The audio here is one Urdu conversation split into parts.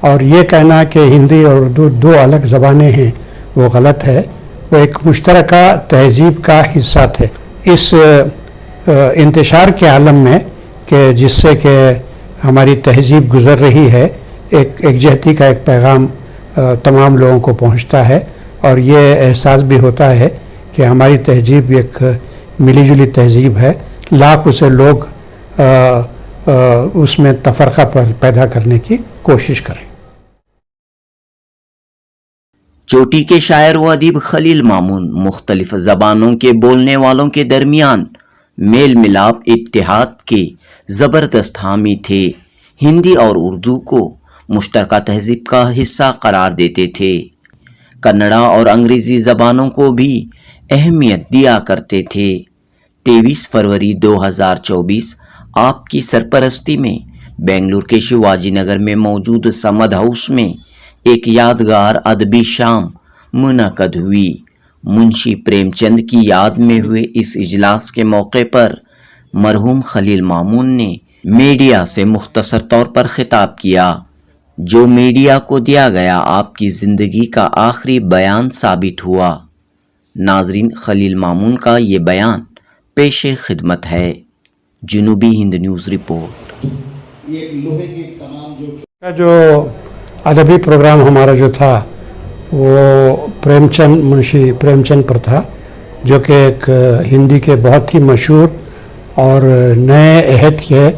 اور یہ کہنا کہ ہندی اور اردو دو الگ زبانیں ہیں وہ غلط ہے. وہ ایک مشترکہ تہذیب کا حصہ تھے. اس انتشار کے عالم میں کہ جس سے کہ ہماری تہذیب گزر رہی ہے، ایک یکجہتی کا ایک پیغام تمام لوگوں کو پہنچتا ہے، اور یہ احساس بھی ہوتا ہے کہ ہماری تہذیب ایک ملی جلی تہذیب ہے. لاکھ اسے لوگ اس میں تفرقہ پیدا کرنے کی کوشش کریں. چوٹی کے شاعر و ادیب خلیل مامون مختلف زبانوں کے بولنے والوں کے درمیان میل ملاپ اتحاد کے زبردست حامی تھے. ہندی اور اردو کو مشترکہ تہذیب کا حصہ قرار دیتے تھے. کنڑا اور انگریزی زبانوں کو بھی اہمیت دیا کرتے تھے. 23 فروری 2024 آپ کی سرپرستی میں بنگلور کے شیواجی نگر میں موجود سمد ہاؤس میں ایک یادگار ادبی شام منعقد ہوئی. منشی پریم چند کی یاد میں ہوئے اس اجلاس کے موقع پر مرحوم خلیل مامون نے میڈیا سے مختصر طور پر خطاب کیا، جو میڈیا کو دیا گیا آپ کی زندگی کا آخری بیان ثابت ہوا. ناظرین، خلیل مامون کا یہ بیان پیش خدمت ہے. جنوبی ہند نیوز رپورٹ. جو ادبی پروگرام ہمارا جو تھا وہ منشی پریم چند پر تھا، جو کہ ایک ہندی کے بہت ہی مشہور اور نئے عہد کے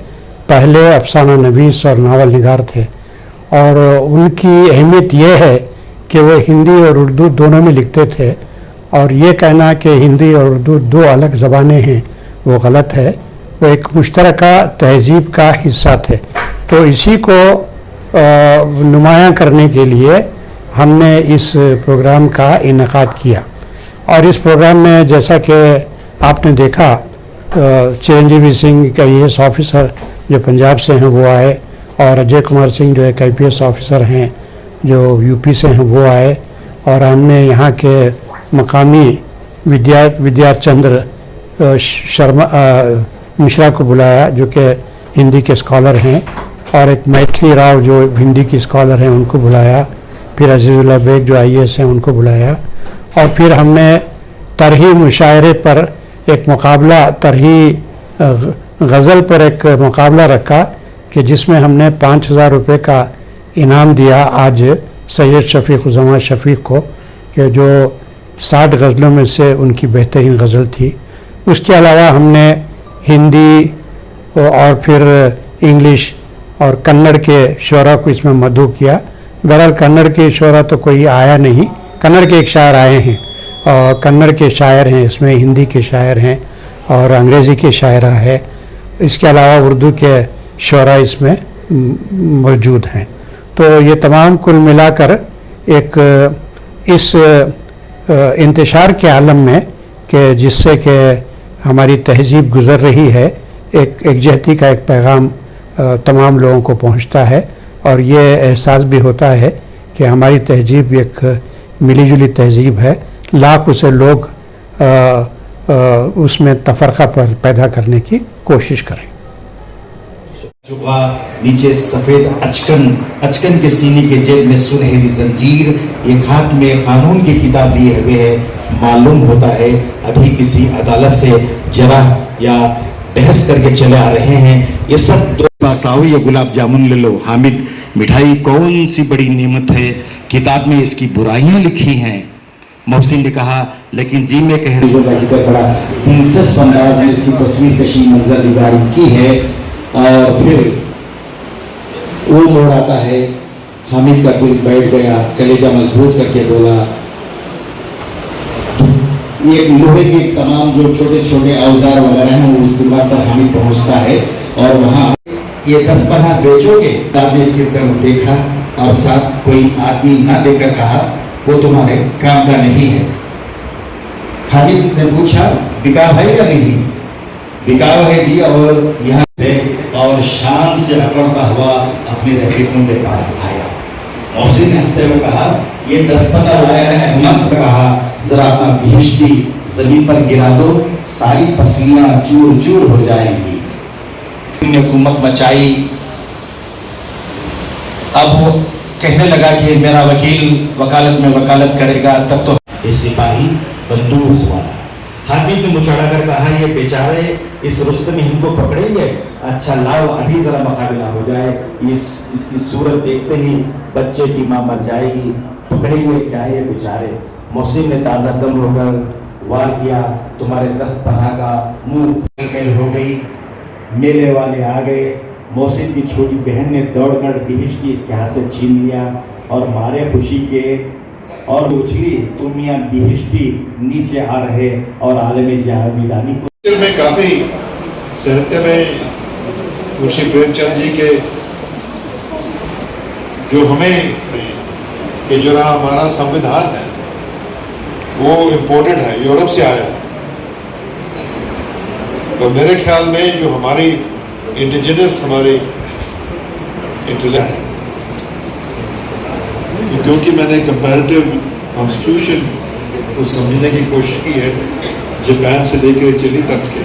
پہلے افسانہ نویس اور ناول نگار تھے. اور ان کی اہمیت یہ ہے کہ وہ ہندی اور اردو دونوں میں لکھتے تھے، اور یہ کہنا کہ ہندی اور اردو دو الگ زبانیں ہیں وہ غلط ہے. وہ ایک مشترکہ تہذیب کا حصہ تھے. تو اسی کو نمایاں کرنے کے لیے ہم نے اس پروگرام کا انعقاد کیا. اور اس پروگرام میں جیسا کہ آپ نے دیکھا، چرنجیوی سنگھ کا IAS آفیسر جو پنجاب سے ہیں وہ آئے، اور اجے کمار سنگھ جو ایک IPS آفیسر ہیں جو UP سے ہیں وہ آئے، اور ہم نے یہاں کے مقامی ودیا چندر شرما مشرا کو بلایا جو کہ ہندی کے اسکالر ہیں، اور ایک میتھلی راؤ جو ہندی کی اسکالر ہیں ان کو بلایا. پھر عزیز اللہ بیگ جو IAS ہیں ان کو بلایا. اور پھر ہم نے طرحی مشاعرے پر ایک مقابلہ، طرحی غزل پر ایک مقابلہ رکھا کہ جس میں ہم نے 5,000 روپے کا انعام دیا آج سید شفیق الزمان شفیق کو، کہ جو 60 غزلوں میں سے ان کی بہترین غزل تھی. اس کے علاوہ ہم نے ہندی اور پھر انگلش اور کنڑ کے شعراء کو اس میں مدعو کیا. بہرحال کنڑ کے شعراء تو کوئی آیا نہیں، کنڑ کے ایک شاعر آئے ہیں، اور کنڑ کے شاعر ہیں اس میں، ہندی کے شاعر ہیں اور انگریزی کے شاعرہ ہے. اس کے علاوہ اردو کے شعراء اس میں موجود ہیں. تو یہ تمام کل ملا کر ایک اس انتشار کے عالم میں کہ جس سے کہ ہماری تہذیب گزر رہی ہے، ایک یکجہتی کا ایک پیغام تمام لوگوں کو پہنچتا ہے، اور یہ احساس بھی ہوتا ہے کہ ہماری تہذیب ایک ملی جلی تہذیب ہے. لاکھ اسے لوگ اس میں تفرقہ پیدا کرنے کی کوشش کریں. نیچے سفید اچکن کے سینے کے جیب میں سنہری زنجیر، ایک ہاتھ میں قانون کی کتاب لیے ہوئے ہے. معلوم ہوتا ہے ابھی کسی عدالت سے جرح یا بحث کر کے چلے آ رہے ہیں. یہ سب دو پاساؤ، یہ گلاب جامن لے لو. حامد، مٹھائی کون سی بڑی نعمت ہے، کتاب میں اس کی برائیاں لکھی ہیں. محسن نے کہا لیکن جی میں کہہ رہی ہوں. بڑا دلچسپ انداز میں اس کی تصویر کشی منظر نگاری کی ہے. اور پھر وہ موڑ آتا ہے. حامد کا دل بیٹھ گیا، کلیجہ مضبوط کر کے بولا. یہ لوہے کے تمام جو چھوٹے چھوٹے اوزار وغیرہ ہیں اس دیوار پر حامد پہنچتا ہے، اور وہاں یہ 10 پناہ بیچو گے. آپ نے اس کی طرف دیکھا اور ساتھ کوئی آدمی نہ دیکھ کر کہا وہ تمہارے کام کا نہیں ہے. حامد نے پوچھا بکاؤ ہے یا نہیں؟ بکاؤ ہے جی. اور یہاں سے اور شان سے اکڑتا ہوا اپنے رفیقوں کے پاس آیا. محسن نے ہنستے ہوئے کہا یہ 10 پناہ لایا ہے. احمد نے کہا ذرا اپنا بھیشتی زمین پر گرا دو، ساری پسلیاں چور چور ہو جائیں گی. حکومت مچائی اب وہ کہنے لگا کہ میرا وکیل وکالت میں وکالت کرے گا، تب تو یہ سپاہی بندوق ہوا۔ حافظ نے مچاڑا کر کہا یہ بیچارے اس رستم ہند کو پکڑیں گے، اچھا لاؤ ابھی ذرا مقابلہ ہو جائے، اس کی صورت دیکھتے ہی بچے کی ماں مر جائے گی، پکڑیں گے کیا یہ بیچارے۔ محسن نے تازہ دم ہو کر وار کیا، تمہارے 10 پناہ کا منہ قید ہو گئی۔ میلے والے آ گئے، محسن کی چھوٹی بہن نے دوڑ کر بہشتی اس کے ہاتھ سے چھین لیا اور مارے خوشی کے اور اچھلی تو میاں بہشتی نیچے آ رہے اور عالم جاویدانی کو میں کافی ساہتیہ میں منشی پریم چند جی کے جو ہمیں کہ جو رہا ہمارا سمویدھان ہے وہ امپورٹڈ ہے، یورپ سے آیا ہے، اور میرے خیال میں جو ہماری انڈیجنس ہماری انٹلیکٹ ہے، کیونکہ میں نے کمپیریٹیو کانسٹیٹیوشن کو سمجھنے کی کوشش کی ہے جاپان سے لے کے چلی تک کے،